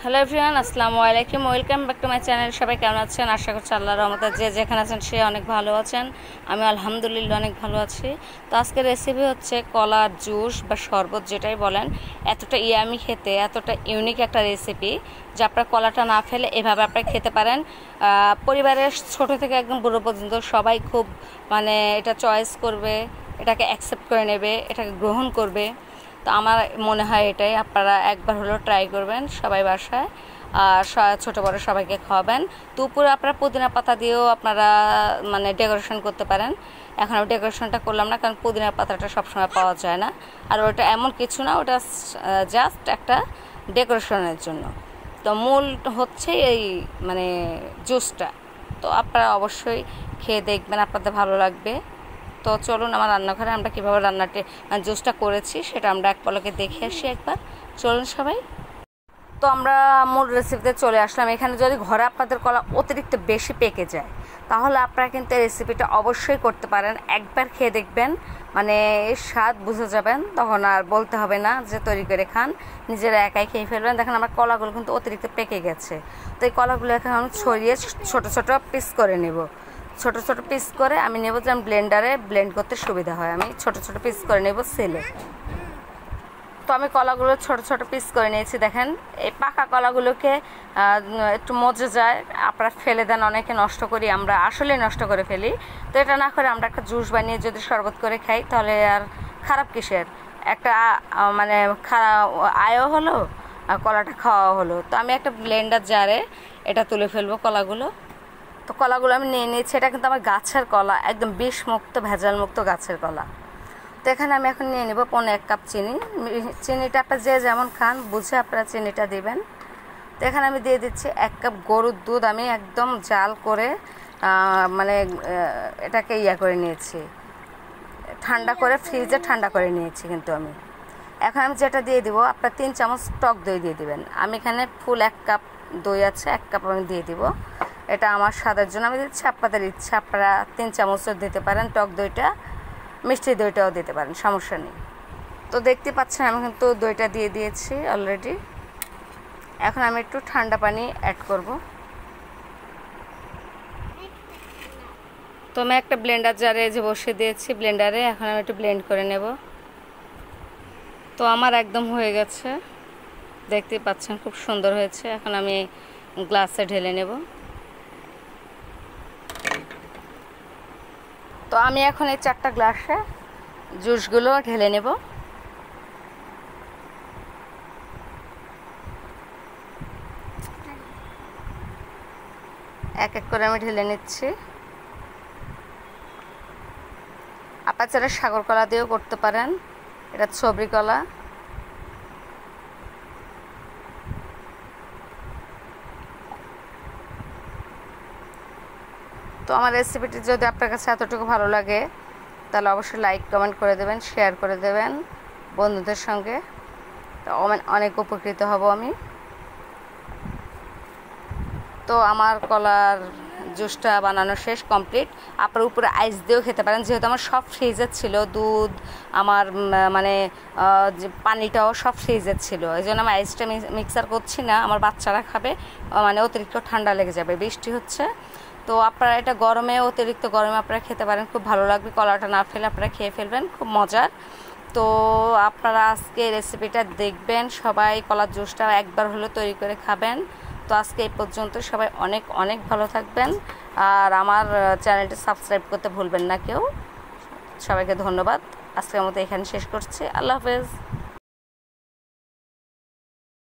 Hello everyone, আসসালামু আলাইকুম। Welcome back to my channel. সবাই কেমন আছেন? আশা করছি আল্লাহর রহমতে যে যেখানে আছেন সে অনেক ভালো আছেন। আমি আলহামদুলিল্লাহ অনেক ভালো আছি। তো আজকের রেসিপি হচ্ছে কলার জুস বা শরবত, যেটাই বলেন। এতটা ইয়ামি খেতে, এতটা ইউনিক একটা রেসিপি যে আপনার কলাটা না ফেলে এভাবে আপনারা খেতে পারেন। পরিবারের ছোট থেকে একদম বুড়ো পর্যন্ত সবাই খুব এটা চয়েস করবে, এটাকে অ্যাকসেপ্ট করে নেবে, এটাকে গ্রহণ করবে। তো আমার মনে হয় এটাই আপনারা একবার হলেও ট্রাই করবেন সবাই বাসায়, আর ছোটো বড়ো সবাইকে খাওয়াবেন। তো উপরে আপনারা পুদিনা পাতা দিয়েও আপনারা ডেকোরেশন করতে পারেন। এখন আমি ডেকোরেশনটা করলাম না, কারণ পুদিনা পাতাটা সবসময় পাওয়া যায় না। আর ওটা এমন কিছু না, ওটা জাস্ট একটা ডেকোরেশনের জন্য। তো মূল হচ্ছে এই জুসটা। তো আপনারা অবশ্যই খেয়ে দেখবেন, আপনাদের ভালো লাগবে। তো চলুন আমার রান্নাঘরে আমরা কীভাবে জুসটা করেছি সেটা আমরা এক পলকে দেখে আসি একবার। চলুন সবাই। তো আমরা মূল রেসিপিতে চলে আসলাম। এখানে যদি ঘরে আপনাদের কলা অতিরিক্ত বেশি পেকে যায়, তাহলে আপনারা কিন্তু এই রেসিপিটা অবশ্যই করতে পারেন। একবার খেয়ে দেখবেন, এর স্বাদ বুঝে যাবেন, তখন আর বলতে হবে না যে তৈরি করে খান, নিজেরা একাই খেয়ে ফেলবেন। দেখেন আমার কলাগুলো কিন্তু অতিরিক্ত পেকে গেছে। তো এই কলাগুলো এখন আমি ছড়িয়ে ছোটো ছোটো পিস করে নেব। ছোট ছোট পিস করে আমি নেব, যে আমি ব্লেন্ডারে ব্লেন্ড করতে সুবিধা হয়। আমি ছোট ছোট পিস করে নেব সেলে। তো আমি কলাগুলো ছোট ছোট পিস করে নিয়েছি। দেখেন এই পাকা কলাগুলোকে একটু মজে যায়, আপনারা ফেলে দেন, অনেকে নষ্ট করি, আমরা আসলেই নষ্ট করে ফেলি। তো এটা না করে আমরা একটা জুস বানিয়ে যদি শরবত করে খাই, তাহলে আর খারাপ কিসের? একটা আয়ও হলো আর কলাটা খাওয়া হলো। তো আমি একটা ব্লেন্ডার জারে এটা তুলে ফেলবো কলাগুলো। তো কলাগুলো আমি নিয়ে নিয়েছি। এটা কিন্তু আমার গাছের কলা, একদম বিষমুক্ত, ভেজাল মুক্ত গাছের কলা। তো এখানে আমি এখন নিয়ে নেব 1.5 কাপ চিনি। চিনিটা আপনারা যে যেমন খান বুঝে আপনারা চিনিটা দিবেন। তো এখানে আমি দিয়ে দিচ্ছি 1 কাপ গরুর দুধ। আমি একদম জাল করে এটাকে করে নিয়েছি, ঠান্ডা করে ফ্রিজে ঠান্ডা করে নিয়েছি। কিন্তু আমি এখন যেটা দিয়ে দিব, আপনার 3 চামচ টক দই দিয়ে দিবেন। আমি এখানে ফুল 1 কাপ দই আছে, 1 কাপ আমি দিয়ে দিব। এটা আমার স্বাদের জন্য আমি দিচ্ছি, আপনাদের ইচ্ছা আপনারা 3 চামচও দিতে পারেন। টক দইটা, মিষ্টি দইটাও দিতে পারেন, সমস্যা নেই। তো দেখতে পাচ্ছেন আমি কিন্তু দইটা দিয়ে দিয়েছি অলরেডি। এখন আমি একটু ঠান্ডা পানি অ্যাড করব। তো আমি একটা ব্লেন্ডার জারে বসিয়ে দিয়েছি ব্লেন্ডারে। এখন আমি একটু ব্লেন্ড করে নেব। তো আমার একদম হয়ে গেছে, দেখতে পাচ্ছেন খুব সুন্দর হয়েছে। এখন আমি গ্লাসে ঢেলে নেব। তো আমি এখন এই 4টা গ্লাসে জুসগুলো ঢেলে নেব। এক এক করে আমি ঢেলে নিচ্ছি। আপনারা চাইলে সাগর কলা দিয়েও করতে পারেন, এটা সবরি কলা। তো আমার রেসিপিটি যদি আপনার কাছে এতটুকু ভালো লাগে, তাহলে অবশ্যই লাইক কমেন্ট করে দেবেন, শেয়ার করে দেবেন বন্ধুদের সঙ্গে। তো অনেক উপকৃত হব আমি। তো আমার কলার জুসটা বানানো শেষ, কমপ্লিট। আপনার উপরে আইস দিয়েও খেতে পারেন, যেহেতু আমার সব ফ্রিজের ছিল, দুধ আমার পানিটাও সব ফ্রিজের ছিল। এই জন্য আমি আইসটা মিক্সার করছি না, আমার বাচ্চারা খাবে, অতিরিক্ত ঠান্ডা লেগে যাবে, বৃষ্টি হচ্ছে। তো আপনারা এটা গরমে, অতিরিক্ত গরমে আপনারা খেতে পারেন, খুব ভালো লাগবে। কলাটা না ফেলে আপনারা খেয়ে ফেলবেন, খুব মজার। তো আপনারা আজকে রেসিপিটা দেখবেন, সবাই কলার জুসটা একবার হলেও তৈরি করে খাবেন। তো আজকে এই পর্যন্ত, সবাই অনেক অনেক ভালো থাকবেন। আর আমার চ্যানেলটি সাবস্ক্রাইব করতে ভুলবেন না কেউ। সবাইকে ধন্যবাদ। আজকের মতো এখানে শেষ করছি। আল্লাহ হাফেজ।